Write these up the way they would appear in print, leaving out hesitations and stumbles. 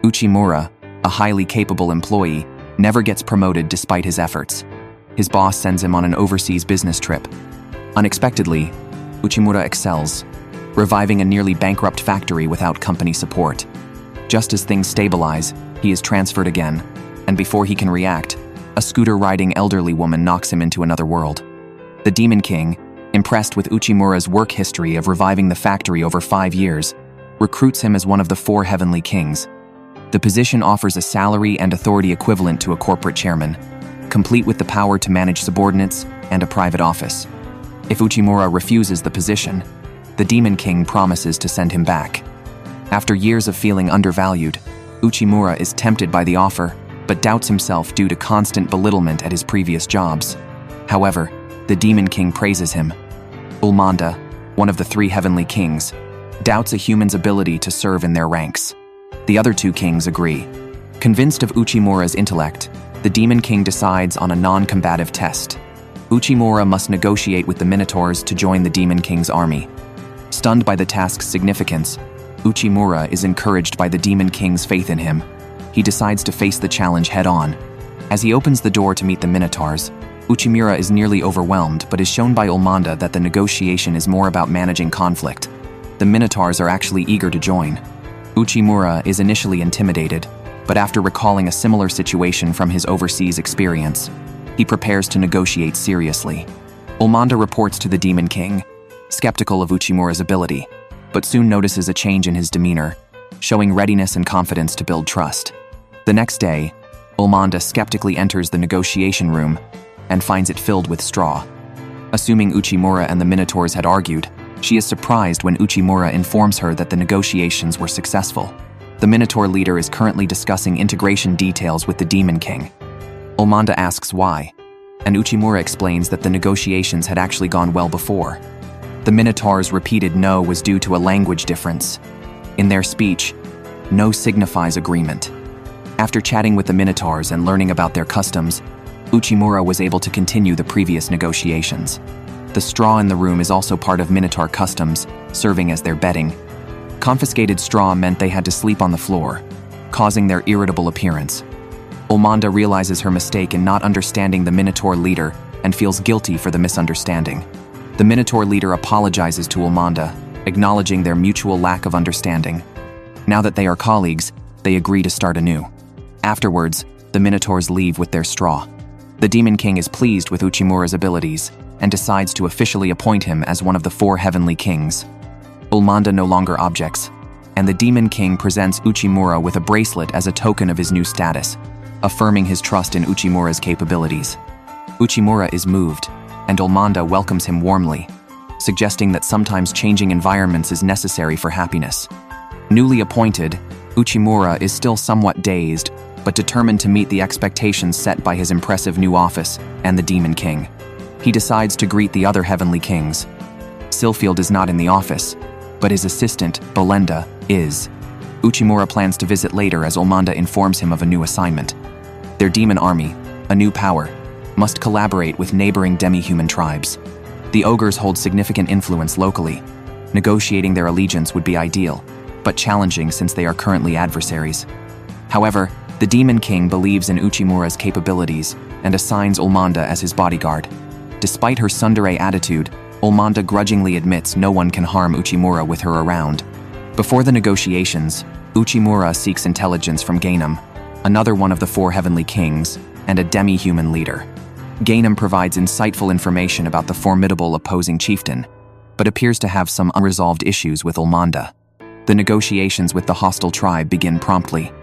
Uchimura, a highly capable employee, never gets promoted despite his efforts. His boss sends him on an overseas business trip. Unexpectedly, Uchimura excels, reviving a nearly bankrupt factory without company support. Just as things stabilize, he is transferred again, and before he can react, a scooter-riding elderly woman knocks him into another world. The Demon King, impressed with Uchimura's work history of reviving the factory over 5 years, recruits him as one of the 4 Heavenly Kings. The position offers a salary and authority equivalent to a corporate chairman, complete with the power to manage subordinates and a private office. If Uchimura refuses the position, the Demon King promises to send him back. After years of feeling undervalued, Uchimura is tempted by the offer, but doubts himself due to constant belittlement at his previous jobs. However, the Demon King praises him. Ulmanda, one of the 3 Heavenly Kings, doubts a human's ability to serve in their ranks. The other 2 kings agree. Convinced of Uchimura's intellect, the Demon King decides on a non-combative test. Uchimura must negotiate with the Minotaurs to join the Demon King's army. Stunned by the task's significance, Uchimura is encouraged by the Demon King's faith in him. He decides to face the challenge head-on. As he opens the door to meet the Minotaurs, Uchimura is nearly overwhelmed but is shown by Ulmanda that the negotiation is more about managing conflict. The Minotaurs are actually eager to join. Uchimura is initially intimidated, but after recalling a similar situation from his overseas experience, he prepares to negotiate seriously. Ulmanda reports to the Demon King, skeptical of Uchimura's ability, but soon notices a change in his demeanor, showing readiness and confidence to build trust. The next day, Ulmanda skeptically enters the negotiation room and finds it filled with straw. Assuming Uchimura and the Minotaurs had argued, she is surprised when Uchimura informs her that the negotiations were successful. The Minotaur leader is currently discussing integration details with the Demon King. Ulmanda asks why, and Uchimura explains that the negotiations had actually gone well before. The Minotaur's repeated no was due to a language difference. In their speech, no signifies agreement. After chatting with the Minotaurs and learning about their customs, Uchimura was able to continue the previous negotiations. The straw in the room is also part of Minotaur customs, serving as their bedding. Confiscated straw meant they had to sleep on the floor, causing their irritable appearance. Ulmanda realizes her mistake in not understanding the Minotaur leader and feels guilty for the misunderstanding. The Minotaur leader apologizes to Ulmanda, acknowledging their mutual lack of understanding. Now that they are colleagues, they agree to start anew. Afterwards, the Minotaurs leave with their straw. The Demon King is pleased with Uchimura's abilities and decides to officially appoint him as one of the 4 Heavenly Kings. Ulmanda no longer objects, and the Demon King presents Uchimura with a bracelet as a token of his new status, affirming his trust in Uchimura's capabilities. Uchimura is moved, and Ulmanda welcomes him warmly, suggesting that sometimes changing environments is necessary for happiness. Newly appointed, Uchimura is still somewhat dazed, but determined to meet the expectations set by his impressive new office and the Demon King. He decides to greet the other Heavenly Kings. Sylfield is not in the office, but his assistant, Belenda, is. Uchimura plans to visit later as Ulmanda informs him of a new assignment. Their demon army, a new power, must collaborate with neighboring demi-human tribes. The Ogres hold significant influence locally. Negotiating their allegiance would be ideal, but challenging since they are currently adversaries. However, the Demon King believes in Uchimura's capabilities and assigns Ulmanda as his bodyguard. Despite her tsundere attitude, Ulmanda grudgingly admits no one can harm Uchimura with her around. Before the negotiations, Uchimura seeks intelligence from Gainum, another one of the 4 Heavenly Kings, and a demi-human leader. Gainum provides insightful information about the formidable opposing chieftain, but appears to have some unresolved issues with Ulmanda. The negotiations with the hostile tribe begin promptly.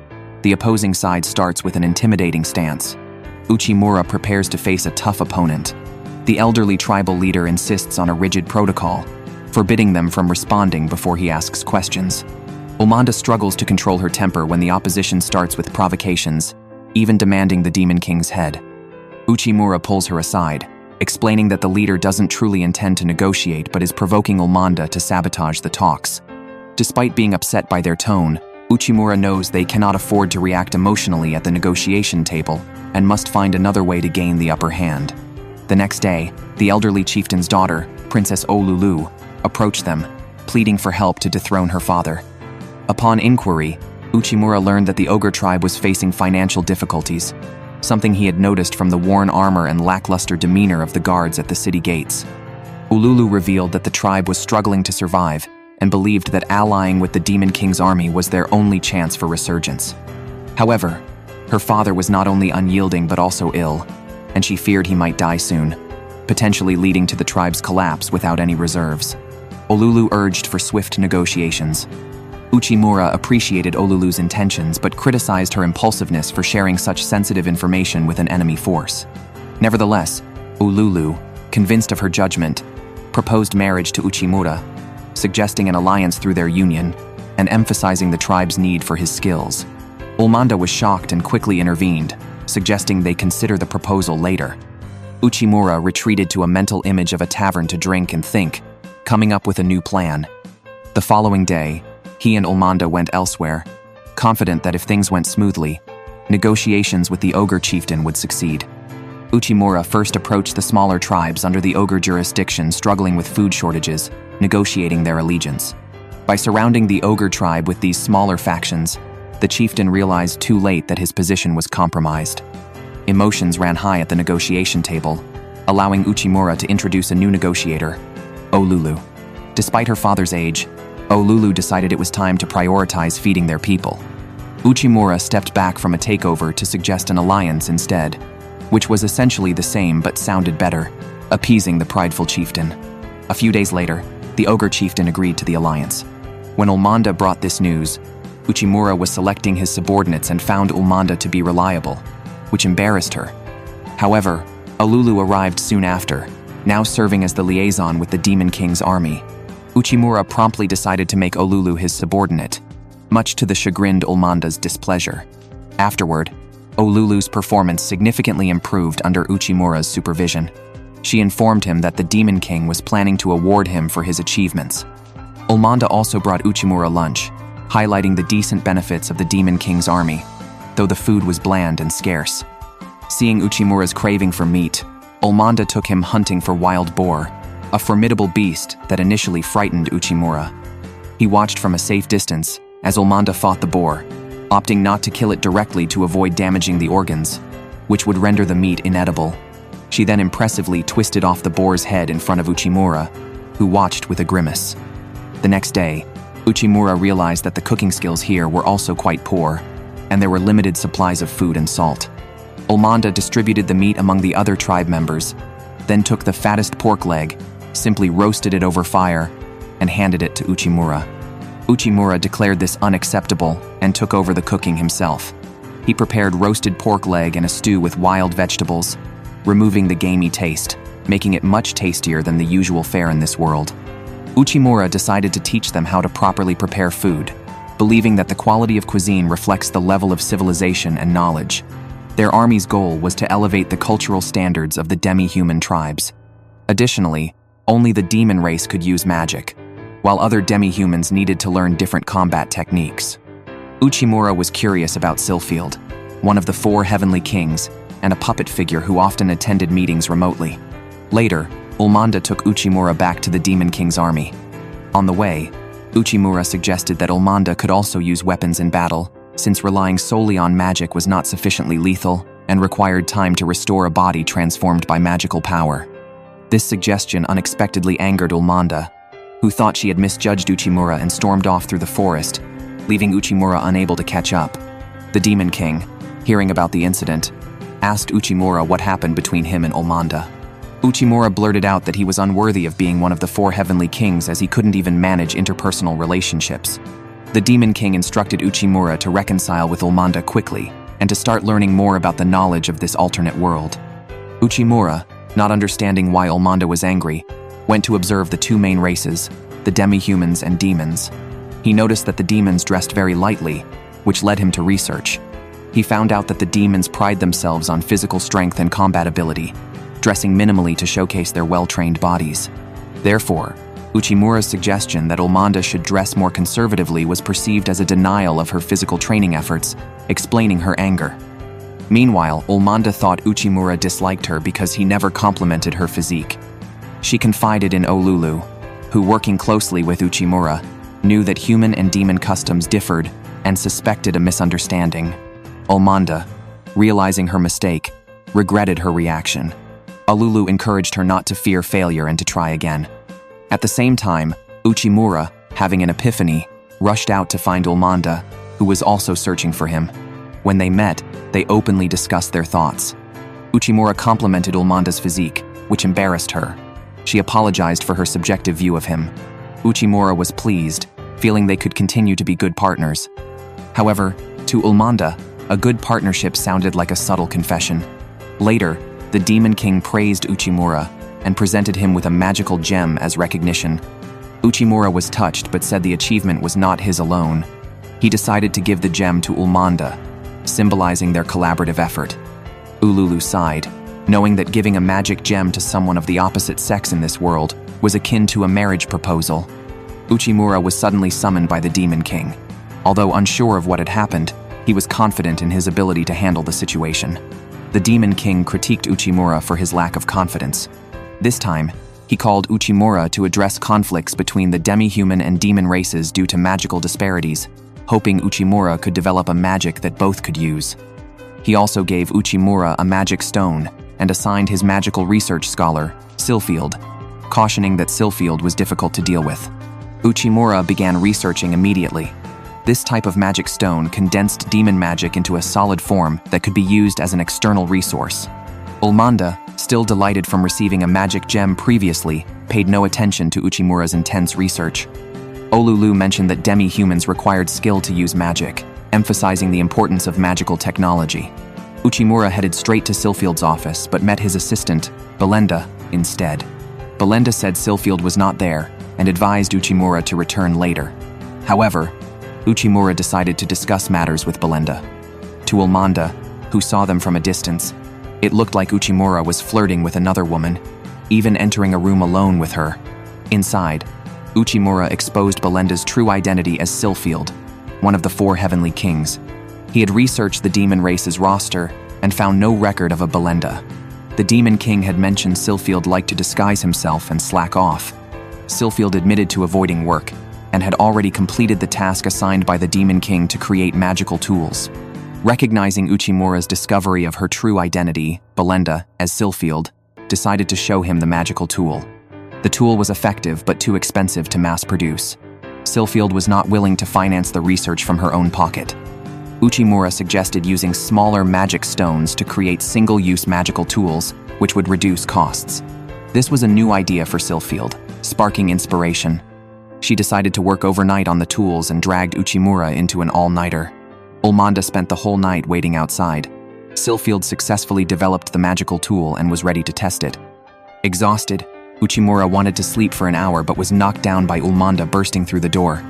The opposing side starts with an intimidating stance. Uchimura prepares to face a tough opponent. The elderly tribal leader insists on a rigid protocol, forbidding them from responding before he asks questions. Ulmanda struggles to control her temper when the opposition starts with provocations, even demanding the Demon King's head. Uchimura pulls her aside, explaining that the leader doesn't truly intend to negotiate but is provoking Ulmanda to sabotage the talks. Despite being upset by their tone, Uchimura knows they cannot afford to react emotionally at the negotiation table and must find another way to gain the upper hand. The next day, the elderly chieftain's daughter, Princess Olulu, approached them, pleading for help to dethrone her father. Upon inquiry, Uchimura learned that the Ogre tribe was facing financial difficulties, something he had noticed from the worn armor and lackluster demeanor of the guards at the city gates. Olulu revealed that the tribe was struggling to survive and believed that allying with the Demon King's army was their only chance for resurgence. However, her father was not only unyielding but also ill, and she feared he might die soon, potentially leading to the tribe's collapse without any reserves. Olulu urged for swift negotiations. Uchimura appreciated Olulu's intentions but criticized her impulsiveness for sharing such sensitive information with an enemy force. Nevertheless, Olulu, convinced of her judgment, proposed marriage to Uchimura, suggesting an alliance through their union and emphasizing the tribe's need for his skills. Ulmanda was shocked and quickly intervened, suggesting they consider the proposal later. Uchimura retreated to a mental image of a tavern to drink and think, coming up with a new plan. The following day, he and Ulmanda went elsewhere, confident that if things went smoothly, negotiations with the Ogre chieftain would succeed. Uchimura first approached the smaller tribes under the Ogre jurisdiction struggling with food shortages, negotiating their allegiance. By surrounding the Ogre tribe with these smaller factions, the chieftain realized too late that his position was compromised. Emotions ran high at the negotiation table, allowing Uchimura to introduce a new negotiator, Olulu. Despite her father's age, Olulu decided it was time to prioritize feeding their people. Uchimura stepped back from a takeover to suggest an alliance instead, which was essentially the same but sounded better, appeasing the prideful chieftain. A few days later, the Ogre chieftain agreed to the alliance. When Ulmanda brought this news, Uchimura was selecting his subordinates and found Ulmanda to be reliable, which embarrassed her. However, Olulu arrived soon after, now serving as the liaison with the Demon King's army. Uchimura promptly decided to make Olulu his subordinate, much to the chagrined Ulmanda's displeasure. Afterward, Olulu's performance significantly improved under Uchimura's supervision. She informed him that the Demon King was planning to award him for his achievements. Ulmanda also brought Uchimura lunch, highlighting the decent benefits of the Demon King's army, though the food was bland and scarce. Seeing Uchimura's craving for meat, Ulmanda took him hunting for wild boar, a formidable beast that initially frightened Uchimura. He watched from a safe distance as Ulmanda fought the boar, opting not to kill it directly to avoid damaging the organs, which would render the meat inedible. She then impressively twisted off the boar's head in front of Uchimura, who watched with a grimace. The next day, Uchimura realized that the cooking skills here were also quite poor, and there were limited supplies of food and salt. Ulmanda distributed the meat among the other tribe members, then took the fattest pork leg, simply roasted it over fire, and handed it to Uchimura. Uchimura declared this unacceptable and took over the cooking himself. He prepared roasted pork leg and a stew with wild vegetables, removing the gamey taste, making it much tastier than the usual fare in this world. Uchimura decided to teach them how to properly prepare food, believing that the quality of cuisine reflects the level of civilization and knowledge. Their army's goal was to elevate the cultural standards of the demi-human tribes. Additionally, only the demon race could use magic, while other demi-humans needed to learn different combat techniques. Uchimura was curious about Sylfield, one of the 4 heavenly kings, and a puppet figure who often attended meetings remotely. Later, Ulmanda took Uchimura back to the Demon King's army. On the way, Uchimura suggested that Ulmanda could also use weapons in battle, since relying solely on magic was not sufficiently lethal and required time to restore a body transformed by magical power. This suggestion unexpectedly angered Ulmanda, who thought she had misjudged Uchimura and stormed off through the forest, leaving Uchimura unable to catch up. The Demon King, hearing about the incident, asked Uchimura what happened between him and Ulmanda. Uchimura blurted out that he was unworthy of being one of the 4 heavenly kings as he couldn't even manage interpersonal relationships. The Demon King instructed Uchimura to reconcile with Ulmanda quickly and to start learning more about the knowledge of this alternate world. Uchimura, not understanding why Ulmanda was angry, went to observe the 2 main races, the demi-humans and demons. He noticed that the demons dressed very lightly, which led him to research. He found out that the demons pride themselves on physical strength and combat ability, dressing minimally to showcase their well-trained bodies. Therefore, Uchimura's suggestion that Ulmanda should dress more conservatively was perceived as a denial of her physical training efforts, explaining her anger. Meanwhile, Ulmanda thought Uchimura disliked her because he never complimented her physique. She confided in Olulu, who, working closely with Uchimura, knew that human and demon customs differed and suspected a misunderstanding. Ulmanda, realizing her mistake, regretted her reaction. Ululu encouraged her not to fear failure and to try again. At the same time, Uchimura, having an epiphany, rushed out to find Ulmanda, who was also searching for him. When they met, they openly discussed their thoughts. Uchimura complimented Ulmanda's physique, which embarrassed her. She apologized for her subjective view of him. Uchimura was pleased, feeling they could continue to be good partners. However, to Ulmanda, a good partnership sounded like a subtle confession. Later, the Demon King praised Uchimura and presented him with a magical gem as recognition. Uchimura was touched but said the achievement was not his alone. He decided to give the gem to Ulmanda, symbolizing their collaborative effort. Ululu sighed, knowing that giving a magic gem to someone of the opposite sex in this world was akin to a marriage proposal. Uchimura was suddenly summoned by the Demon King. Although unsure of what had happened, he was confident in his ability to handle the situation. The Demon King critiqued Uchimura for his lack of confidence. This time, he called Uchimura to address conflicts between the demi-human and demon races due to magical disparities, hoping Uchimura could develop a magic that both could use. He also gave Uchimura a magic stone and assigned his magical research scholar, Sylfield, cautioning that Sylfield was difficult to deal with. Uchimura began researching immediately. This type of magic stone condensed demon magic into a solid form that could be used as an external resource. Ulmanda, still delighted from receiving a magic gem previously, paid no attention to Uchimura's intense research. Ululu mentioned that demi-humans required skill to use magic, emphasizing the importance of magical technology. Uchimura headed straight to Sylfield's office but met his assistant, Belinda, instead. Belinda said Sylfield was not there and advised Uchimura to return later. However, Uchimura decided to discuss matters with Belinda. To Ulmanda, who saw them from a distance, it looked like Uchimura was flirting with another woman, even entering a room alone with her. Inside, Uchimura exposed Belinda's true identity as Sylfield, one of the 4 heavenly kings. He had researched the demon race's roster and found no record of a Belinda. The Demon King had mentioned Sylfield liked to disguise himself and slack off. Sylfield admitted to avoiding work and had already completed the task assigned by the Demon King to create magical tools. Recognizing Uchimura's discovery of her true identity, Belinda, as Sylfield, decided to show him the magical tool. The tool was effective but too expensive to mass produce. Sylfield was not willing to finance the research from her own pocket. Uchimura suggested using smaller magic stones to create single-use magical tools, which would reduce costs. This was a new idea for Sylfield, sparking inspiration. She decided to work overnight on the tools and dragged Uchimura into an all-nighter. Ulmanda spent the whole night waiting outside. Sylfield successfully developed the magical tool and was ready to test it. Exhausted, Uchimura wanted to sleep for an hour but was knocked down by Ulmanda bursting through the door.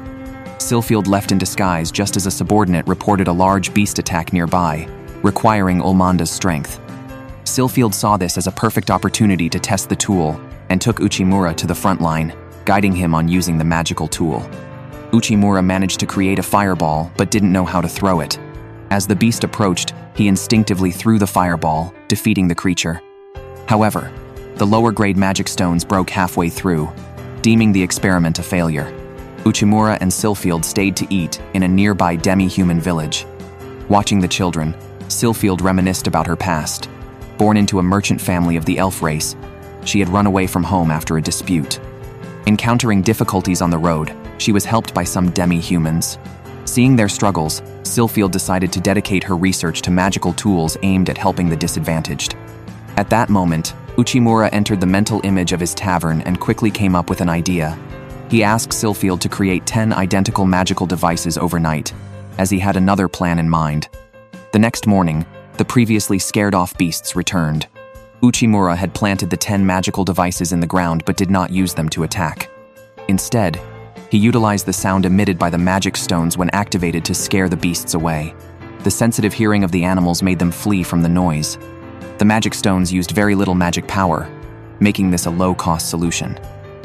Sylfield left in disguise just as a subordinate reported a large beast attack nearby, requiring Ulmanda's strength. Sylfield saw this as a perfect opportunity to test the tool and took Uchimura to the front line, guiding him on using the magical tool. Uchimura managed to create a fireball but didn't know how to throw it. As the beast approached, he instinctively threw the fireball, defeating the creature. However, the lower-grade magic stones broke halfway through, deeming the experiment a failure. Uchimura and Sylfield stayed to eat in a nearby demi-human village. Watching the children, Sylfield reminisced about her past. Born into a merchant family of the elf race, she had run away from home after a dispute. Encountering difficulties on the road, she was helped by some demi-humans. Seeing their struggles, Sylfield decided to dedicate her research to magical tools aimed at helping the disadvantaged. At that moment, Uchimura entered the mental image of his tavern and quickly came up with an idea. He asked Sylfield to create 10 identical magical devices overnight, as he had another plan in mind. The next morning, the previously scared-off beasts returned. Uchimura had planted the 10 magical devices in the ground but did not use them to attack. Instead, he utilized the sound emitted by the magic stones when activated to scare the beasts away. The sensitive hearing of the animals made them flee from the noise. The magic stones used very little magic power, making this a low-cost solution.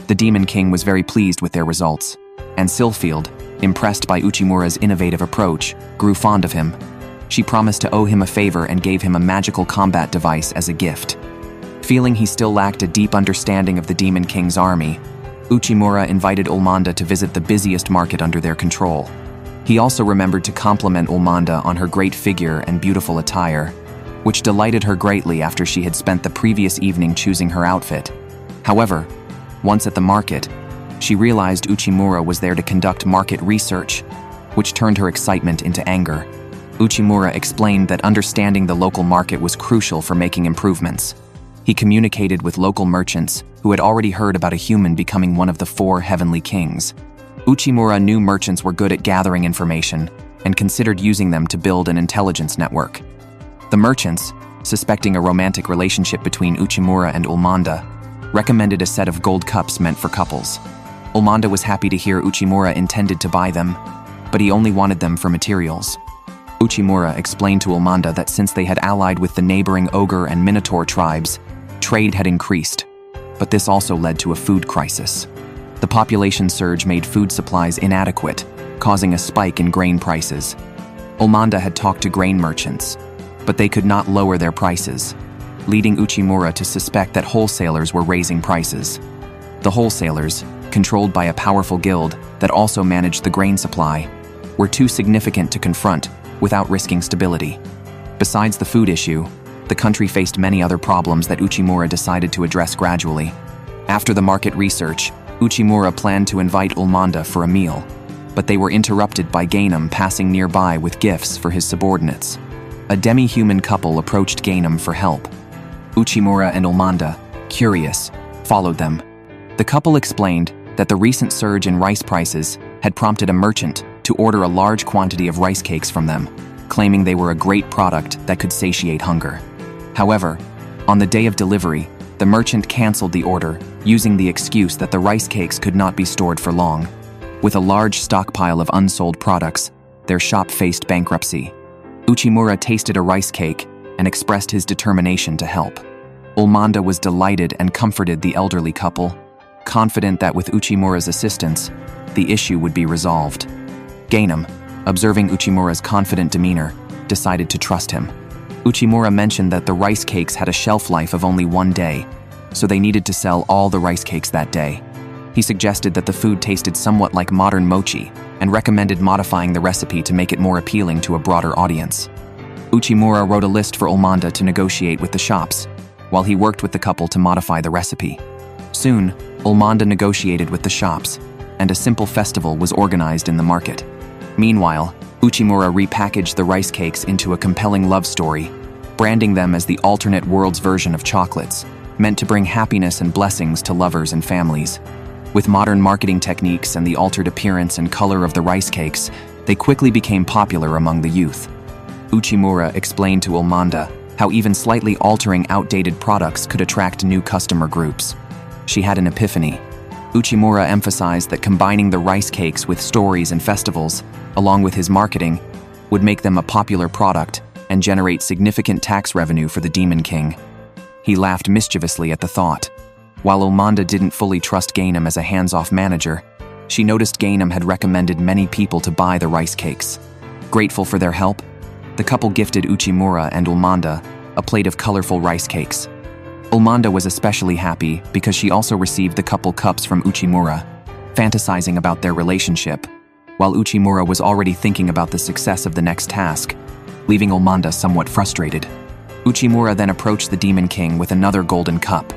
The Demon King was very pleased with their results, and Sylfield, impressed by Uchimura's innovative approach, grew fond of him. She promised to owe him a favor and gave him a magical combat device as a gift. Feeling he still lacked a deep understanding of the Demon King's army, Uchimura invited Ulmanda to visit the busiest market under their control. He also remembered to compliment Ulmanda on her great figure and beautiful attire, which delighted her greatly after she had spent the previous evening choosing her outfit. However, once at the market, she realized Uchimura was there to conduct market research, which turned her excitement into anger. Uchimura explained that understanding the local market was crucial for making improvements. He communicated with local merchants who had already heard about a human becoming one of the 4 heavenly kings. Uchimura knew merchants were good at gathering information and considered using them to build an intelligence network. The merchants, suspecting a romantic relationship between Uchimura and Ulmanda, recommended a set of gold cups meant for couples. Ulmanda was happy to hear Uchimura intended to buy them, but he only wanted them for materials. Uchimura explained to Ulmanda that since they had allied with the neighboring Ogre and Minotaur tribes, trade had increased, but this also led to a food crisis. The population surge made food supplies inadequate, causing a spike in grain prices. Ulmanda had talked to grain merchants, but they could not lower their prices, leading Uchimura to suspect that wholesalers were raising prices. The wholesalers, controlled by a powerful guild that also managed the grain supply, were too significant to confront without risking stability. Besides the food issue, the country faced many other problems that Uchimura decided to address gradually. After the market research, Uchimura planned to invite Ulmanda for a meal, but they were interrupted by Gainum passing nearby with gifts for his subordinates. A demi-human couple approached Gainum for help. Uchimura and Ulmanda, curious, followed them. The couple explained that the recent surge in rice prices had prompted a merchant to order a large quantity of rice cakes from them, claiming they were a great product that could satiate hunger. However, on the day of delivery, the merchant canceled the order, using the excuse that the rice cakes could not be stored for long. With a large stockpile of unsold products, their shop faced bankruptcy. Uchimura tasted a rice cake and expressed his determination to help. Ulmanda was delighted and comforted the elderly couple, confident that with Uchimura's assistance, the issue would be resolved. Gainum, observing Uchimura's confident demeanor, decided to trust him. Uchimura mentioned that the rice cakes had a shelf life of only 1 day, so they needed to sell all the rice cakes that day. He suggested that the food tasted somewhat like modern mochi and recommended modifying the recipe to make it more appealing to a broader audience. Uchimura wrote a list for Ulmanda to negotiate with the shops, while he worked with the couple to modify the recipe. Soon, Ulmanda negotiated with the shops, and a simple festival was organized in the market. Meanwhile, Uchimura repackaged the rice cakes into a compelling love story, branding them as the alternate world's version of chocolates, meant to bring happiness and blessings to lovers and families. With modern marketing techniques and the altered appearance and color of the rice cakes, they quickly became popular among the youth. Uchimura explained to Ulmanda how even slightly altering outdated products could attract new customer groups. She had an epiphany. Uchimura emphasized that combining the rice cakes with stories and festivals, along with his marketing, would make them a popular product and generate significant tax revenue for the Demon King. He laughed mischievously at the thought. While Ulmanda didn't fully trust Gainum as a hands-off manager, she noticed Gainum had recommended many people to buy the rice cakes. Grateful for their help, the couple gifted Uchimura and Ulmanda a plate of colorful rice cakes. Ulmanda was especially happy because she also received the couple cups from Uchimura, fantasizing about their relationship, while Uchimura was already thinking about the success of the next task, leaving Ulmanda somewhat frustrated. Uchimura then approached the Demon King with another golden cup,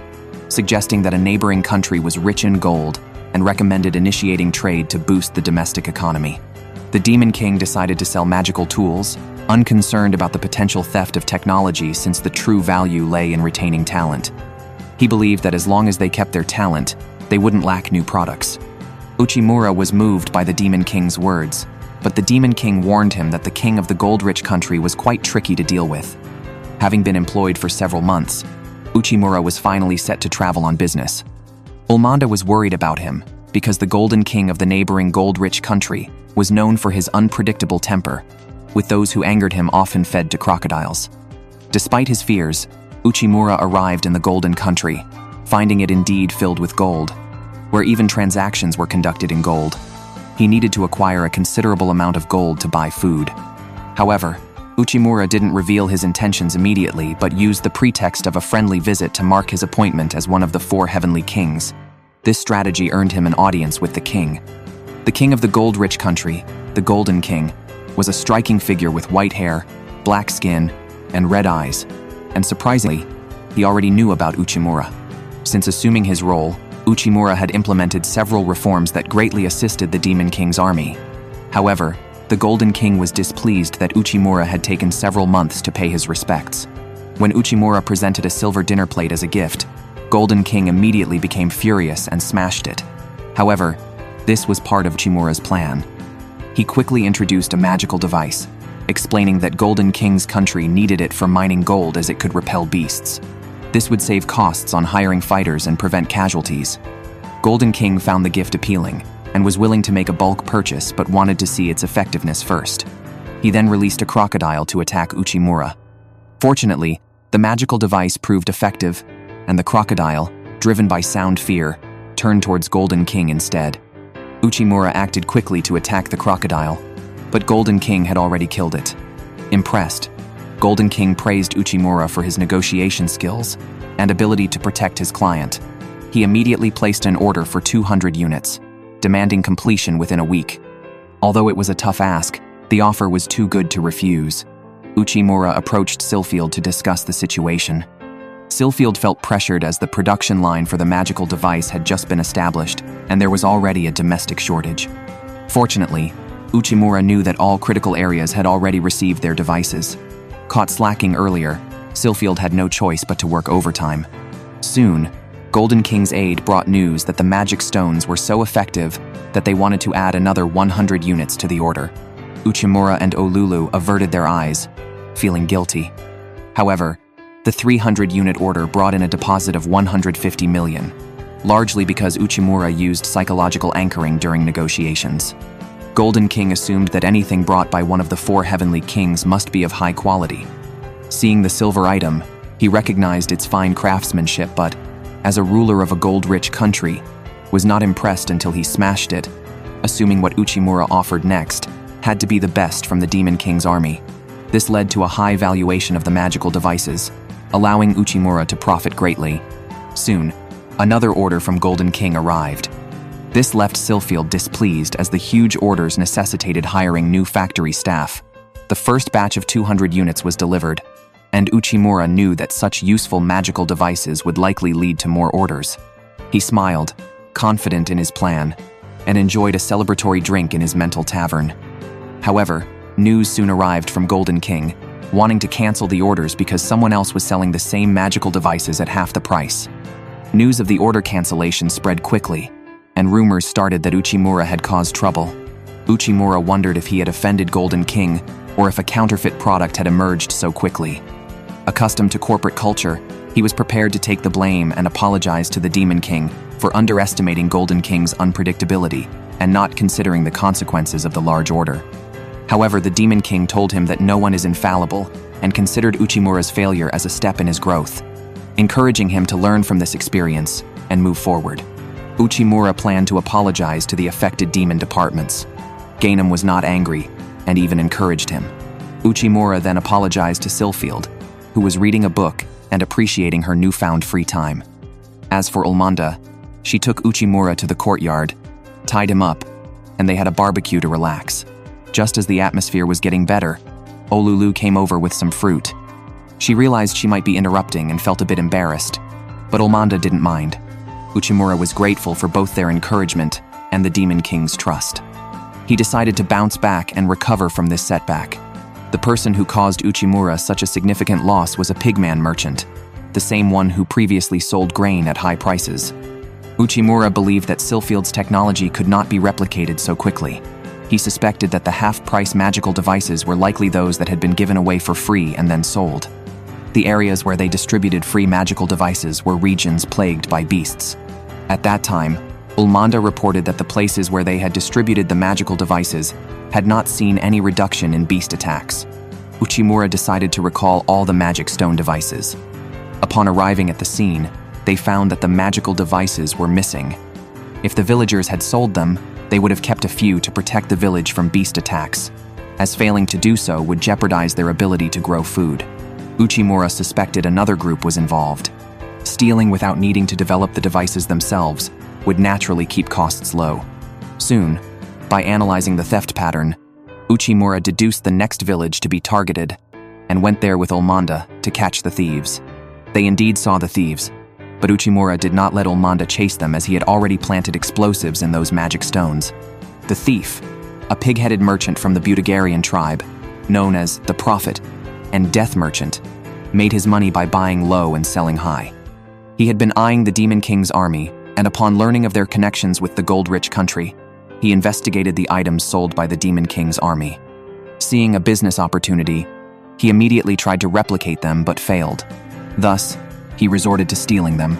suggesting that a neighboring country was rich in gold and recommended initiating trade to boost the domestic economy. The Demon King decided to sell magical tools, unconcerned about the potential theft of technology since the true value lay in retaining talent. He believed that as long as they kept their talent, they wouldn't lack new products. Uchimura was moved by the Demon King's words, but the Demon King warned him that the king of the gold-rich country was quite tricky to deal with. Having been employed for several months, Uchimura was finally set to travel on business. Ulmanda was worried about him because the Golden King of the neighboring gold-rich country was known for his unpredictable temper, with those who angered him often fed to crocodiles. Despite his fears, Uchimura arrived in the Golden Country, finding it indeed filled with gold, where even transactions were conducted in gold. He needed to acquire a considerable amount of gold to buy food. However, Uchimura didn't reveal his intentions immediately but used the pretext of a friendly visit to mark his appointment as one of the 4 heavenly kings. This strategy earned him an audience with the king. The king of the gold-rich country, the Golden King, was a striking figure with white hair, black skin, and red eyes, and surprisingly, he already knew about Uchimura. Since assuming his role, Uchimura had implemented several reforms that greatly assisted the Demon King's army. However, the Golden King was displeased that Uchimura had taken several months to pay his respects. When Uchimura presented a silver dinner plate as a gift, Golden King immediately became furious and smashed it. However, this was part of Uchimura's plan. He quickly introduced a magical device, explaining that Golden King's country needed it for mining gold as it could repel beasts. This would save costs on hiring fighters and prevent casualties. Golden King found the gift appealing and was willing to make a bulk purchase but wanted to see its effectiveness first. He then released a crocodile to attack Uchimura. Fortunately, the magical device proved effective, and the crocodile, driven by sound fear, turned towards Golden King instead. Uchimura acted quickly to attack the crocodile, but Golden King had already killed it. Impressed, Golden King praised Uchimura for his negotiation skills and ability to protect his client. He immediately placed an order for 200 units, demanding completion within a week. Although it was a tough ask, the offer was too good to refuse. Uchimura approached Silfield to discuss the situation. Silfield felt pressured as the production line for the magical device had just been established, and there was already a domestic shortage. Fortunately, Uchimura knew that all critical areas had already received their devices. Caught slacking earlier, Silfield had no choice but to work overtime. Soon, Golden King's aide brought news that the magic stones were so effective that they wanted to add another 100 units to the order. Uchimura and Olulu averted their eyes, feeling guilty. However, the 300-unit order brought in a deposit of 150 million, largely because Uchimura used psychological anchoring during negotiations. Golden King assumed that anything brought by one of the 4 heavenly kings must be of high quality. Seeing the silver item, he recognized its fine craftsmanship but, as a ruler of a gold-rich country, was not impressed until he smashed it, assuming what Uchimura offered next had to be the best from the Demon King's army. This led to a high valuation of the magical devices, allowing Uchimura to profit greatly. Soon, another order from Golden King arrived. This left Silfield displeased as the huge orders necessitated hiring new factory staff. The first batch of 200 units was delivered, and Uchimura knew that such useful magical devices would likely lead to more orders. He smiled, confident in his plan, and enjoyed a celebratory drink in his mental tavern. However, news soon arrived from Golden King, wanting to cancel the orders because someone else was selling the same magical devices at half the price. News of the order cancellation spread quickly, and rumors started that Uchimura had caused trouble. Uchimura wondered if he had offended Golden King or if a counterfeit product had emerged so quickly. Accustomed to corporate culture, he was prepared to take the blame and apologize to the Demon King for underestimating Golden King's unpredictability and not considering the consequences of the large order. However, the Demon King told him that no one is infallible and considered Uchimura's failure as a step in his growth, encouraging him to learn from this experience and move forward. Uchimura planned to apologize to the affected demon departments. Gainem was not angry and even encouraged him. Uchimura then apologized to Silfield, who was reading a book and appreciating her newfound free time. As for Ulmanda, she took Uchimura to the courtyard, tied him up, and they had a barbecue to relax. Just as the atmosphere was getting better, Olulu came over with some fruit. She realized she might be interrupting and felt a bit embarrassed, but Ulmanda didn't mind. Uchimura was grateful for both their encouragement and the Demon King's trust. He decided to bounce back and recover from this setback. The person who caused Uchimura such a significant loss was a pigman merchant, the same one who previously sold grain at high prices. Uchimura believed that Silfield's technology could not be replicated so quickly. He suspected that the half-price magical devices were likely those that had been given away for free and then sold. The areas where they distributed free magical devices were regions plagued by beasts. At that time, Ulmanda reported that the places where they had distributed the magical devices had not seen any reduction in beast attacks. Uchimura decided to recall all the magic stone devices. Upon arriving at the scene, they found that the magical devices were missing. If the villagers had sold them, they would have kept a few to protect the village from beast attacks, as failing to do so would jeopardize their ability to grow food. Uchimura suspected another group was involved. Stealing without needing to develop the devices themselves would naturally keep costs low. Soon, By analyzing the theft pattern, Uchimura deduced the next village to be targeted and went there with Ulmanda to catch the thieves. They indeed saw the thieves, but Uchimura did not let Ulmanda chase them as he had already planted explosives in those magic stones. The thief, a pig-headed merchant from the Butagarian tribe, known as the Prophet and Death Merchant, made his money by buying low and selling high. He had been eyeing the Demon King's army, and upon learning of their connections with the gold-rich country, he investigated the items sold by the Demon King's army. Seeing a business opportunity, he immediately tried to replicate them but failed. Thus, he resorted to stealing them,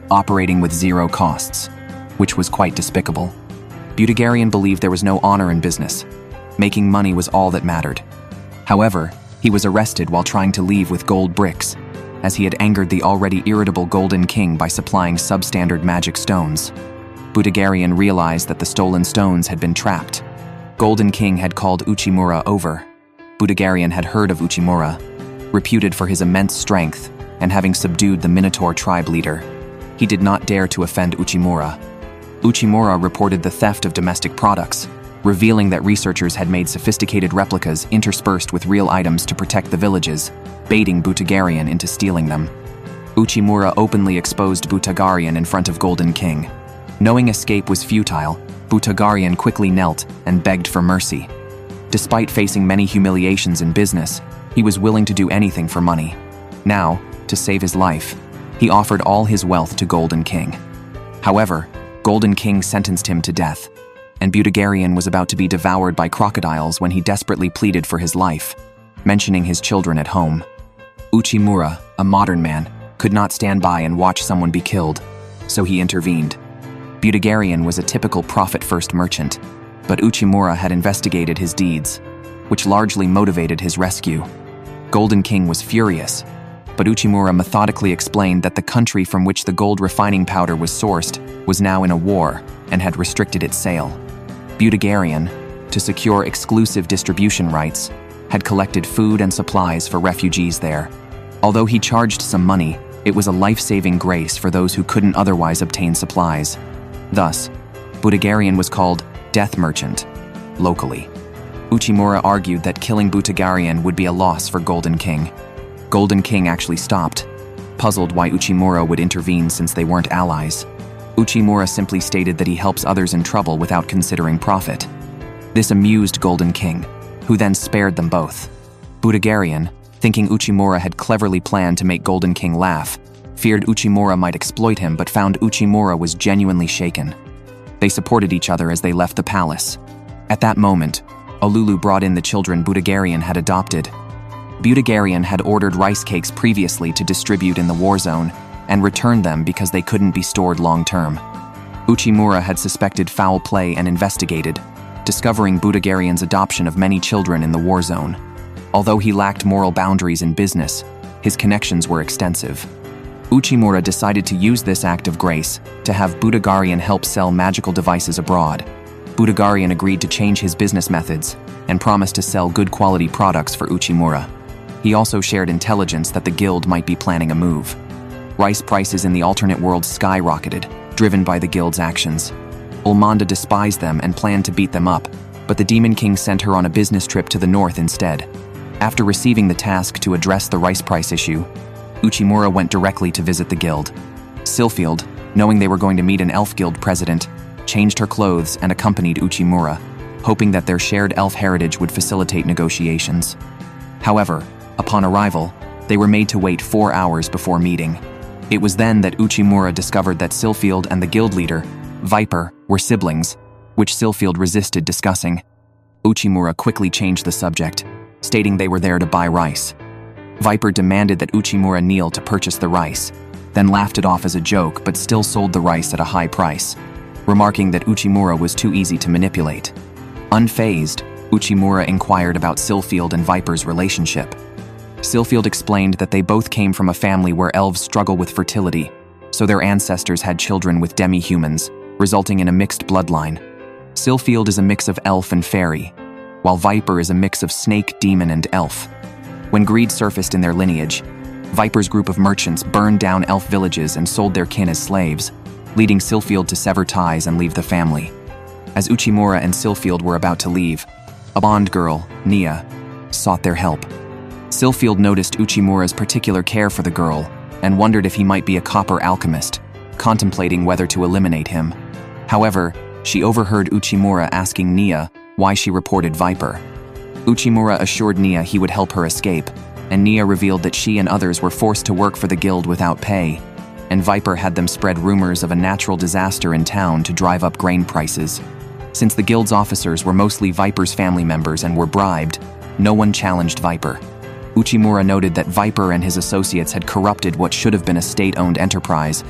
operating with zero costs, which was quite despicable. Butagarian believed there was no honor in business. Making money was all that mattered. However, he was arrested while trying to leave with gold bricks, as he had angered the already irritable Golden King by supplying substandard magic stones. Butagarian realized that the stolen stones had been trapped. Golden King had called Uchimura over. Butagarian had heard of Uchimura, reputed for his immense strength and having subdued the Minotaur tribe leader. He did not dare to offend Uchimura. Uchimura reported the theft of domestic products, revealing that researchers had made sophisticated replicas interspersed with real items to protect the villages, baiting Butagarian into stealing them. Uchimura openly exposed Butagarian in front of Golden King. Knowing escape was futile, Butagarian quickly knelt and begged for mercy. Despite facing many humiliations in business, he was willing to do anything for money. Now, to save his life, he offered all his wealth to Golden King. However, Golden King sentenced him to death, and Butagarian was about to be devoured by crocodiles when he desperately pleaded for his life, mentioning his children at home. Uchimura, a modern man, could not stand by and watch someone be killed, so he intervened. Butagarian was a typical profit-first merchant, but Uchimura had investigated his deeds, which largely motivated his rescue. Golden King was furious, but Uchimura methodically explained that the country from which the gold refining powder was sourced was now in a war and had restricted its sale. Butagarian, to secure exclusive distribution rights, had collected food and supplies for refugees there. Although he charged some money, it was a life-saving grace for those who couldn't otherwise obtain supplies. Thus, Butagarian was called Death Merchant, locally. Uchimura argued that killing Butagarian would be a loss for Golden King. Golden King actually stopped, puzzled why Uchimura would intervene since they weren't allies. Uchimura simply stated that he helps others in trouble without considering profit. This amused Golden King, who then spared them both. Butagarian, thinking Uchimura had cleverly planned to make Golden King laugh, feared Uchimura might exploit him but found Uchimura was genuinely shaken. They supported each other as they left the palace. At that moment, Olulu brought in the children Butagarian had adopted. Butagarian had ordered rice cakes previously to distribute in the war zone and returned them because they couldn't be stored long-term. Uchimura had suspected foul play and investigated, discovering Butagarian's adoption of many children in the war zone. Although he lacked moral boundaries in business, his connections were extensive. Uchimura decided to use this act of grace to have Butagarian help sell magical devices abroad. Butagarian agreed to change his business methods and promised to sell good quality products for Uchimura. He also shared intelligence that the guild might be planning a move. Rice prices in the alternate world skyrocketed, driven by the guild's actions. Ulmanda despised them and planned to beat them up, but the Demon King sent her on a business trip to the north instead. After receiving the task to address the rice price issue, Uchimura went directly to visit the guild. Sylfield, knowing they were going to meet an elf guild president, changed her clothes and accompanied Uchimura, hoping that their shared elf heritage would facilitate negotiations. However, upon arrival, they were made to wait 4 hours before meeting. It was then that Uchimura discovered that Sylfield and the guild leader, Viper, were siblings, which Sylfield resisted discussing. Uchimura quickly changed the subject, stating they were there to buy rice. Viper demanded that Uchimura kneel to purchase the rice, then laughed it off as a joke but still sold the rice at a high price, remarking that Uchimura was too easy to manipulate. Unfazed, Uchimura inquired about Sylfield and Viper's relationship. Sylfield explained that they both came from a family where elves struggle with fertility, so their ancestors had children with demi-humans, resulting in a mixed bloodline. Sylfield is a mix of elf and fairy, while Viper is a mix of snake, demon, and elf. When greed surfaced in their lineage, Viper's group of merchants burned down elf villages and sold their kin as slaves, leading Sylfield to sever ties and leave the family. As Uchimura and Silfield were about to leave, a blonde girl, Nia, sought their help. Silfield noticed Uchimura's particular care for the girl and wondered if he might be a copper alchemist, contemplating whether to eliminate him. However, she overheard Uchimura asking Nia why she reported Viper. Uchimura assured Nia he would help her escape, and Nia revealed that she and others were forced to work for the guild without pay, and Viper had them spread rumors of a natural disaster in town to drive up grain prices. Since the guild's officers were mostly Viper's family members and were bribed, no one challenged Viper. Uchimura noted that Viper and his associates had corrupted what should have been a state-owned enterprise,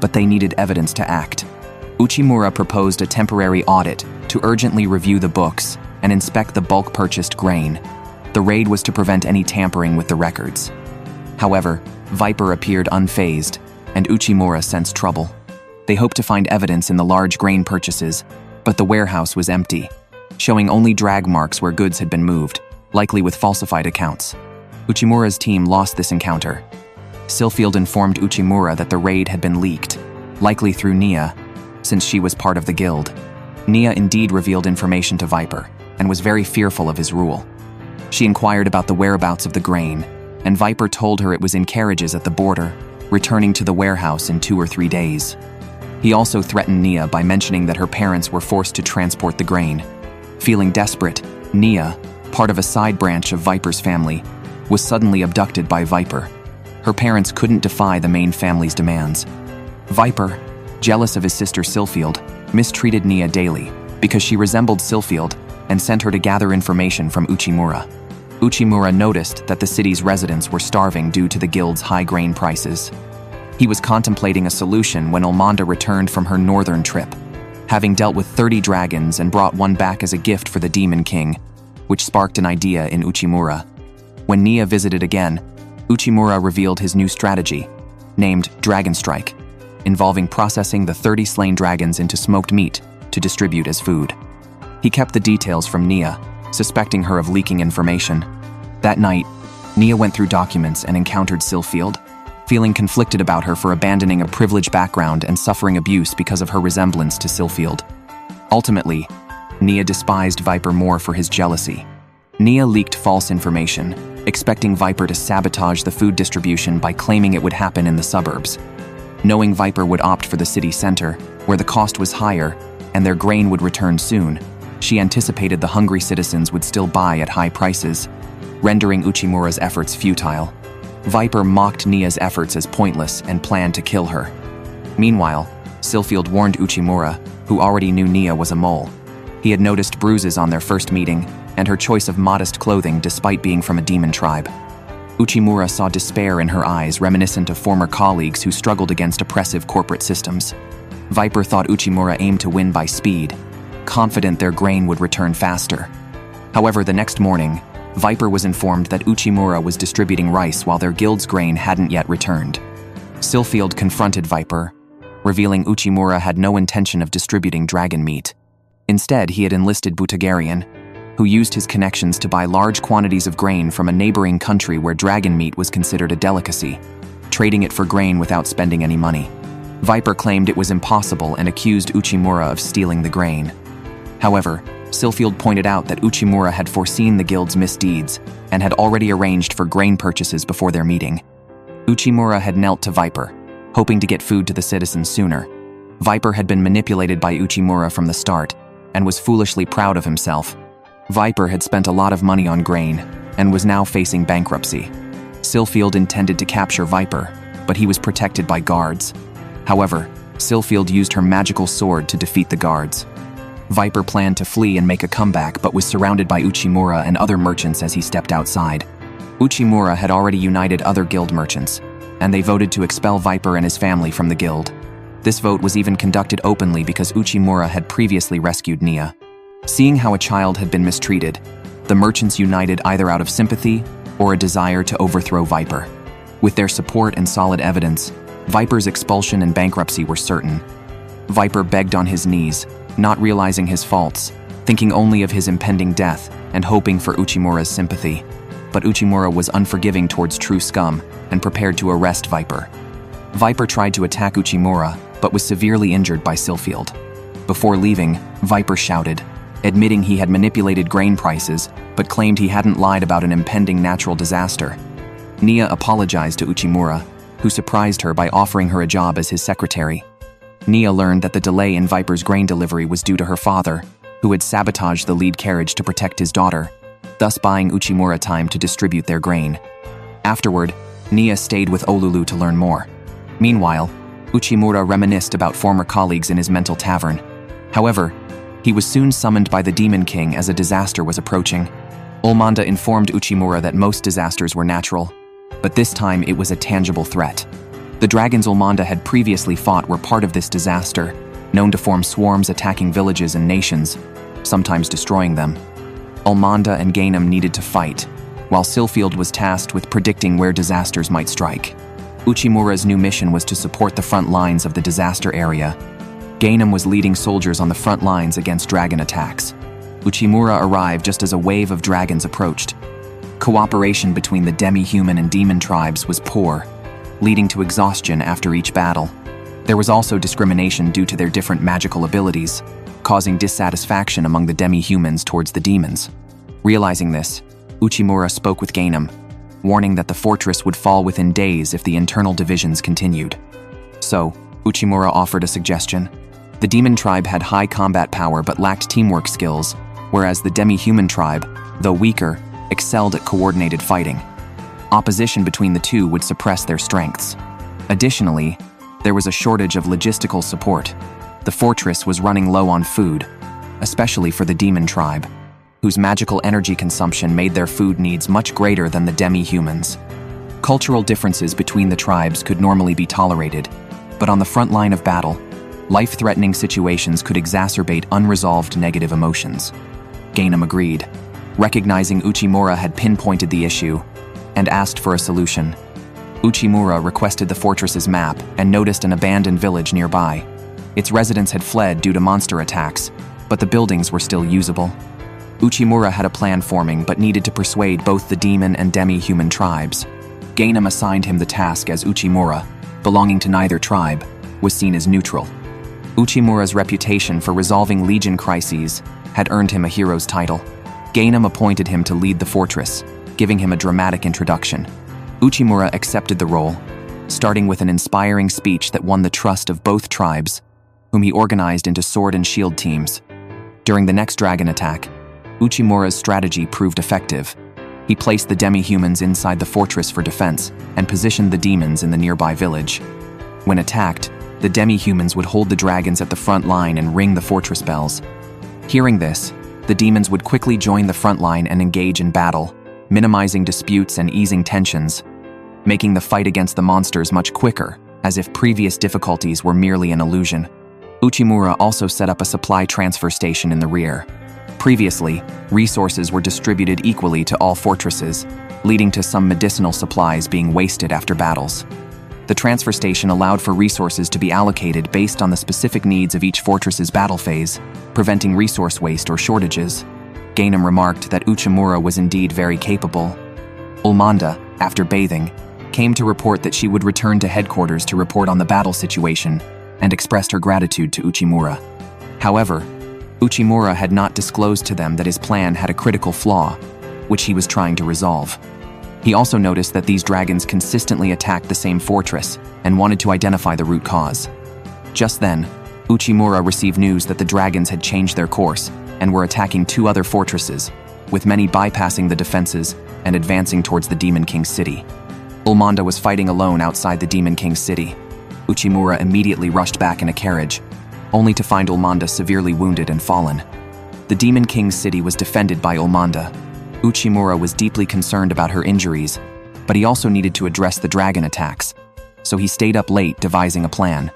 but they needed evidence to act. Uchimura proposed a temporary audit to urgently review the books and inspect the bulk-purchased grain. The raid was to prevent any tampering with the records. However, Viper appeared unfazed, and Uchimura sensed trouble. They hoped to find evidence in the large grain purchases, but the warehouse was empty, showing only drag marks where goods had been moved, likely with falsified accounts. Uchimura's team lost this encounter. Silfield informed Uchimura that the raid had been leaked, likely through Nia, since she was part of the guild. Nia indeed revealed information to Viper, and was very fearful of his rule. She inquired about the whereabouts of the grain, and Viper told her it was in carriages at the border, returning to the warehouse in 2 or 3 days. He also threatened Nia by mentioning that her parents were forced to transport the grain. Feeling desperate, Nia, part of a side branch of Viper's family, was suddenly abducted by Viper. Her parents couldn't defy the main family's demands. Viper, jealous of his sister Silfield, mistreated Nia daily because she resembled Silfield and sent her to gather information from Uchimura. Uchimura noticed that the city's residents were starving due to the guild's high grain prices. He was contemplating a solution when Ilmanda returned from her northern trip, having dealt with 30 dragons and brought one back as a gift for the Demon King, which sparked an idea in Uchimura. When Nia visited again, Uchimura revealed his new strategy, named Dragon Strike, involving processing the 30 slain dragons into smoked meat to distribute as food. He kept the details from Nia, suspecting her of leaking information. That night, Nia went through documents and encountered Silfield, feeling conflicted about her for abandoning a privileged background and suffering abuse because of her resemblance to Silfield. Ultimately, Nia despised Viper more for his jealousy. Nia leaked false information, expecting Viper to sabotage the food distribution by claiming it would happen in the suburbs. Knowing Viper would opt for the city center, where the cost was higher and their grain would return soon, she anticipated the hungry citizens would still buy at high prices, rendering Uchimura's efforts futile. Viper mocked Nia's efforts as pointless and planned to kill her. Meanwhile, Silfield warned Uchimura, who already knew Nia was a mole. He had noticed bruises on their first meeting and her choice of modest clothing despite being from a demon tribe. Uchimura saw despair in her eyes, reminiscent of former colleagues who struggled against oppressive corporate systems. Viper thought Uchimura aimed to win by speed, confident their grain would return faster. However, the next morning, Viper was informed that Uchimura was distributing rice while their guild's grain hadn't yet returned. Silfield confronted Viper, revealing Uchimura had no intention of distributing dragon meat. Instead, he had enlisted Butagarian, who used his connections to buy large quantities of grain from a neighboring country where dragon meat was considered a delicacy, trading it for grain without spending any money. Viper claimed it was impossible and accused Uchimura of stealing the grain. However, Silfield pointed out that Uchimura had foreseen the guild's misdeeds and had already arranged for grain purchases before their meeting. Uchimura had knelt to Viper, hoping to get food to the citizens sooner. Viper had been manipulated by Uchimura from the start and was foolishly proud of himself. Viper had spent a lot of money on grain and was now facing bankruptcy. Silfield intended to capture Viper, but he was protected by guards. However, Silfield used her magical sword to defeat the guards. Viper planned to flee and make a comeback, but was surrounded by Uchimura and other merchants as he stepped outside. Uchimura had already united other guild merchants, and they voted to expel Viper and his family from the guild. This vote was even conducted openly because Uchimura had previously rescued Nia. Seeing how a child had been mistreated, the merchants united either out of sympathy or a desire to overthrow Viper. With their support and solid evidence, Viper's expulsion and bankruptcy were certain. Viper begged on his knees, not realizing his faults, thinking only of his impending death and hoping for Uchimura's sympathy. But Uchimura was unforgiving towards true scum and prepared to arrest Viper. Viper tried to attack Uchimura, but was severely injured by Silfield. Before leaving, Viper shouted, admitting he had manipulated grain prices, but claimed he hadn't lied about an impending natural disaster. Nia apologized to Uchimura, who surprised her by offering her a job as his secretary. Nia learned that the delay in Viper's grain delivery was due to her father, who had sabotaged the lead carriage to protect his daughter, thus buying Uchimura time to distribute their grain. Afterward, Nia stayed with Olulu to learn more. Meanwhile, Uchimura reminisced about former colleagues in his mental tavern. However, he was soon summoned by the Demon King as a disaster was approaching. Ulmanda informed Uchimura that most disasters were natural, but this time it was a tangible threat. The dragons Ulmanda had previously fought were part of this disaster, known to form swarms attacking villages and nations, sometimes destroying them. Ulmanda and Gainham needed to fight, while Sylfield was tasked with predicting where disasters might strike. Uchimura's new mission was to support the front lines of the disaster area. Gainham was leading soldiers on the front lines against dragon attacks. Uchimura arrived just as a wave of dragons approached. Cooperation between the demi-human and demon tribes was poor, leading to exhaustion after each battle. There was also discrimination due to their different magical abilities, causing dissatisfaction among the demi-humans towards the demons. Realizing this, Uchimura spoke with Gainham, warning that the fortress would fall within days if the internal divisions continued. So, Uchimura offered a suggestion. The demon tribe had high combat power but lacked teamwork skills, whereas the demi-human tribe, though weaker, excelled at coordinated fighting. Opposition between the two would suppress their strengths. Additionally, there was a shortage of logistical support. The fortress was running low on food, especially for the demon tribe, whose magical energy consumption made their food needs much greater than the demi-humans. Cultural differences between the tribes could normally be tolerated, but on the front line of battle, life-threatening situations could exacerbate unresolved negative emotions. Gainham agreed, recognizing Uchimura had pinpointed the issue, and asked for a solution. Uchimura requested the fortress's map and noticed an abandoned village nearby. Its residents had fled due to monster attacks, but the buildings were still usable. Uchimura had a plan forming but needed to persuade both the demon and demi-human tribes. Gainham assigned him the task as Uchimura, belonging to neither tribe, was seen as neutral. Uchimura's reputation for resolving legion crises had earned him a hero's title. Gainham appointed him to lead the fortress, giving him a dramatic introduction. Uchimura accepted the role, starting with an inspiring speech that won the trust of both tribes, whom he organized into sword and shield teams. During the next dragon attack, Uchimura's strategy proved effective. He placed the demi-humans inside the fortress for defense and positioned the demons in the nearby village. When attacked, the demi-humans would hold the dragons at the front line and ring the fortress bells. Hearing this, the demons would quickly join the front line and engage in battle, minimizing disputes and easing tensions, making the fight against the monsters much quicker, as if previous difficulties were merely an illusion. Uchimura also set up a supply transfer station in the rear. Previously, resources were distributed equally to all fortresses, leading to some medicinal supplies being wasted after battles. The transfer station allowed for resources to be allocated based on the specific needs of each fortress's battle phase, preventing resource waste or shortages. Gainham remarked that Uchimura was indeed very capable. Ulmanda, after bathing, came to report that she would return to headquarters to report on the battle situation and expressed her gratitude to Uchimura. However, Uchimura had not disclosed to them that his plan had a critical flaw, which he was trying to resolve. He also noticed that these dragons consistently attacked the same fortress and wanted to identify the root cause. Just then, Uchimura received news that the dragons had changed their course and were attacking 2 other fortresses, with many bypassing the defenses and advancing towards the Demon King's city. Ulmanda was fighting alone outside the Demon King's city. Uchimura immediately rushed back in a carriage, only to find Ulmanda severely wounded and fallen. The Demon King's city was defended by Ulmanda. Uchimura was deeply concerned about her injuries, but he also needed to address the dragon attacks, so he stayed up late devising a plan.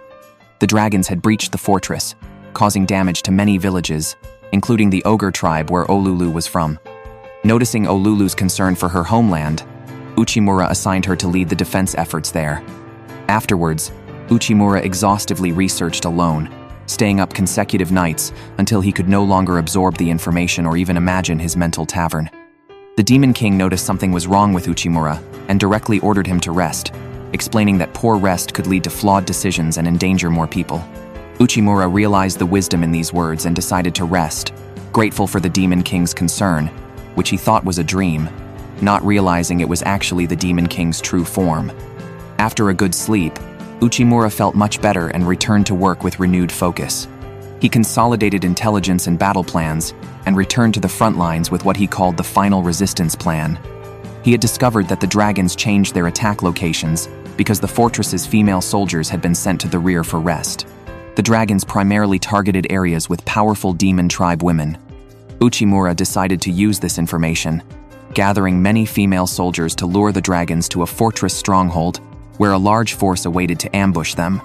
The dragons had breached the fortress, causing damage to many villages, including the Ogre tribe where Olulu was from. Noticing Olulu's concern for her homeland, Uchimura assigned her to lead the defense efforts there. Afterwards, Uchimura exhaustively researched alone, staying up consecutive nights until he could no longer absorb the information or even imagine his mental tavern. The Demon King noticed something was wrong with Uchimura and directly ordered him to rest, explaining that poor rest could lead to flawed decisions and endanger more people. Uchimura realized the wisdom in these words and decided to rest, grateful for the Demon King's concern, which he thought was a dream, not realizing it was actually the Demon King's true form. After a good sleep, Uchimura felt much better and returned to work with renewed focus. He consolidated intelligence and battle plans and returned to the front lines with what he called the final resistance plan. He had discovered that the dragons changed their attack locations because the fortress's female soldiers had been sent to the rear for rest. The dragons primarily targeted areas with powerful demon tribe women. Uchimura decided to use this information, gathering many female soldiers to lure the dragons to a fortress stronghold where a large force awaited to ambush them.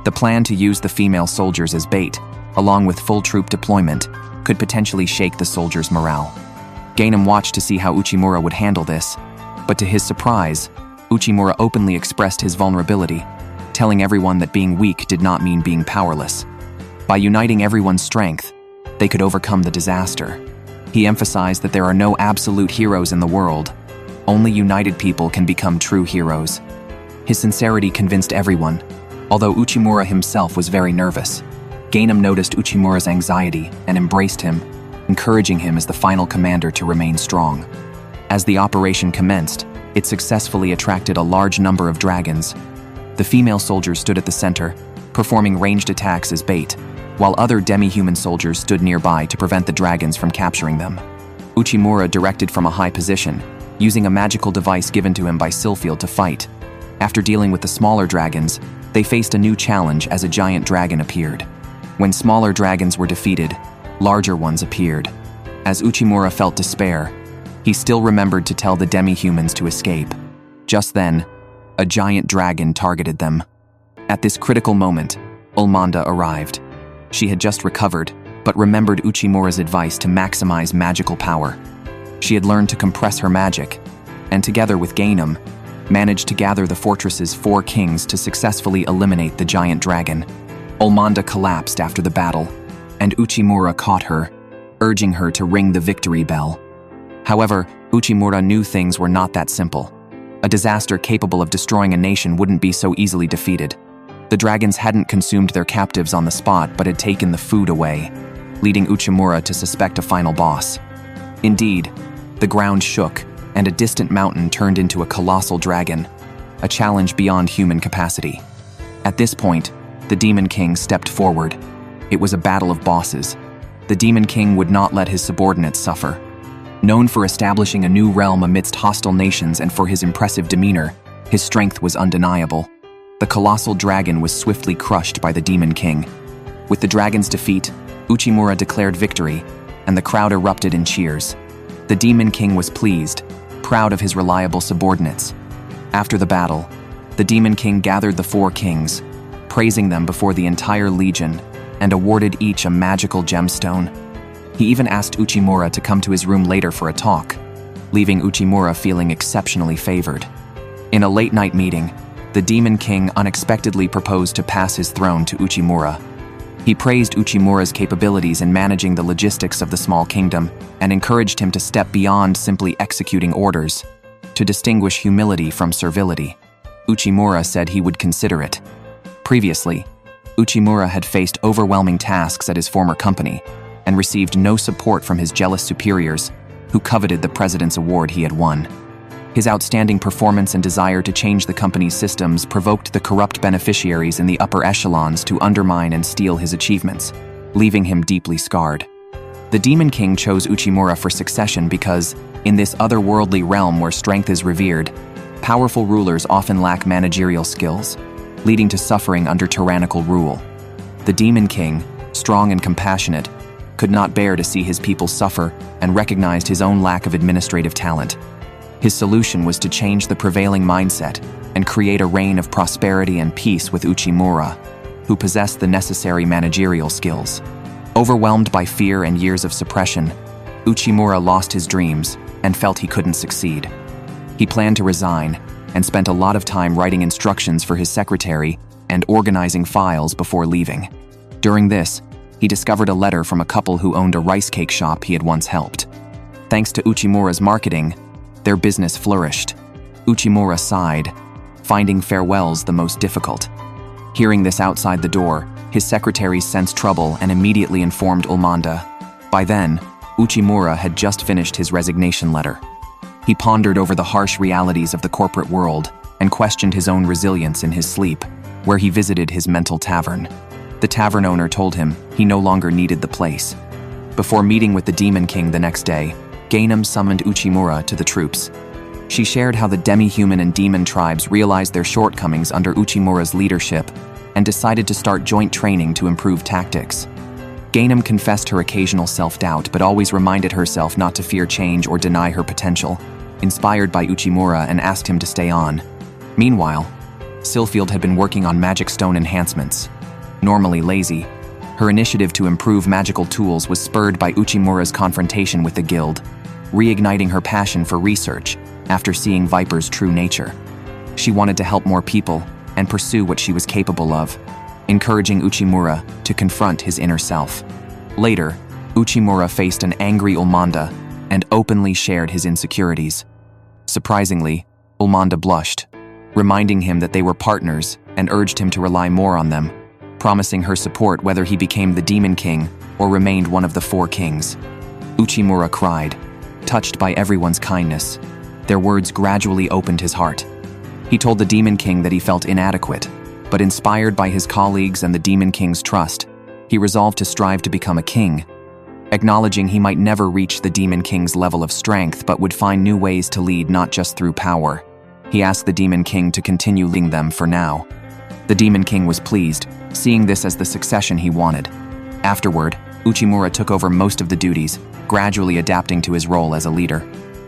The plan to use the female soldiers as bait, along with full troop deployment, could potentially shake the soldiers' morale. Gainem watched to see how Uchimura would handle this, but to his surprise, Uchimura openly expressed his vulnerability, telling everyone that being weak did not mean being powerless. By uniting everyone's strength, they could overcome the disaster. He emphasized that there are no absolute heroes in the world. Only united people can become true heroes. His sincerity convinced everyone, although Uchimura himself was very nervous. Gainem noticed Uchimura's anxiety and embraced him, encouraging him as the final commander to remain strong. As the operation commenced, it successfully attracted a large number of dragons. The female soldiers stood at the center, performing ranged attacks as bait, while other demi-human soldiers stood nearby to prevent the dragons from capturing them. Uchimura directed from a high position, using a magical device given to him by Sylphield to fight. After dealing with the smaller dragons, they faced a new challenge as a giant dragon appeared. When smaller dragons were defeated, larger ones appeared. As Uchimura felt despair, he still remembered to tell the demi-humans to escape. Just then, a giant dragon targeted them. At this critical moment, Ulmanda arrived. She had just recovered, but remembered Uchimura's advice to maximize magical power. She had learned to compress her magic, and together with Gainem, managed to gather the fortress's 4 kings to successfully eliminate the giant dragon. Ulmanda collapsed after the battle, and Uchimura caught her, urging her to ring the victory bell. However, Uchimura knew things were not that simple. A disaster capable of destroying a nation wouldn't be so easily defeated. The dragons hadn't consumed their captives on the spot but had taken the food away, leading Uchimura to suspect a final boss. Indeed, the ground shook, and a distant mountain turned into a colossal dragon, a challenge beyond human capacity. At this point, the Demon King stepped forward. It was a battle of bosses. The Demon King would not let his subordinates suffer. Known for establishing a new realm amidst hostile nations and for his impressive demeanor, his strength was undeniable. The colossal dragon was swiftly crushed by the Demon King. With the dragon's defeat, Uchimura declared victory, and the crowd erupted in cheers. The Demon King was pleased, proud of his reliable subordinates. After the battle, the Demon King gathered the 4 kings, praising them before the entire legion, and awarded each a magical gemstone. He even asked Uchimura to come to his room later for a talk, leaving Uchimura feeling exceptionally favored. In a late-night meeting, the Demon King unexpectedly proposed to pass his throne to Uchimura. He praised Uchimura's capabilities in managing the logistics of the small kingdom and encouraged him to step beyond simply executing orders, to distinguish humility from servility. Uchimura said he would consider it. Previously, Uchimura had faced overwhelming tasks at his former company and received no support from his jealous superiors, who coveted the president's award he had won. His outstanding performance and desire to change the company's systems provoked the corrupt beneficiaries in the upper echelons to undermine and steal his achievements, leaving him deeply scarred. The Demon King chose Uchimura for succession because, in this otherworldly realm where strength is revered, powerful rulers often lack managerial skills, leading to suffering under tyrannical rule. The Demon King, strong and compassionate, could not bear to see his people suffer and recognized his own lack of administrative talent. His solution was to change the prevailing mindset and create a reign of prosperity and peace with Uchimura, who possessed the necessary managerial skills. Overwhelmed by fear and years of suppression, Uchimura lost his dreams and felt he couldn't succeed. He planned to resign and spent a lot of time writing instructions for his secretary and organizing files before leaving. During this, he discovered a letter from a couple who owned a rice cake shop he had once helped. Thanks to Uchimura's marketing, their business flourished. Uchimura sighed, finding farewells the most difficult. Hearing this outside the door, His secretaries sensed trouble and immediately informed Ulmanda. By then, Uchimura had just finished his resignation letter. He pondered over the harsh realities of the corporate world and questioned his own resilience in his sleep, where he visited his mental tavern. The tavern owner told him he no longer needed the place. Before meeting with the Demon King the next day, Ganem summoned Uchimura to the troops. She shared how the demi-human and demon tribes realized their shortcomings under Uchimura's leadership and decided to start joint training to improve tactics. Ganem confessed her occasional self-doubt but always reminded herself not to fear change or deny her potential, inspired by Uchimura, and asked him to stay on. Meanwhile, Sylfield had been working on magic stone enhancements. Normally lazy, her initiative to improve magical tools was spurred by Uchimura's confrontation with the guild, reigniting her passion for research after seeing Viper's true nature. She wanted to help more people and pursue what she was capable of, encouraging Uchimura to confront his inner self. Later, Uchimura faced an angry Ulmanda and openly shared his insecurities. Surprisingly, Ulmanda blushed, reminding him that they were partners, and urged him to rely more on them, promising her support whether he became the Demon King or remained one of the 4 kings. Uchimura cried, touched by everyone's kindness. Their words gradually opened his heart. He told the Demon King that he felt inadequate, but inspired by his colleagues and the Demon King's trust, he resolved to strive to become a king. Acknowledging he might never reach the Demon King's level of strength but would find new ways to lead not just through power, he asked the Demon King to continue leading them for now. The Demon King was pleased, seeing this as the succession he wanted. Afterward, Uchimura took over most of the duties, gradually adapting to his role as a leader.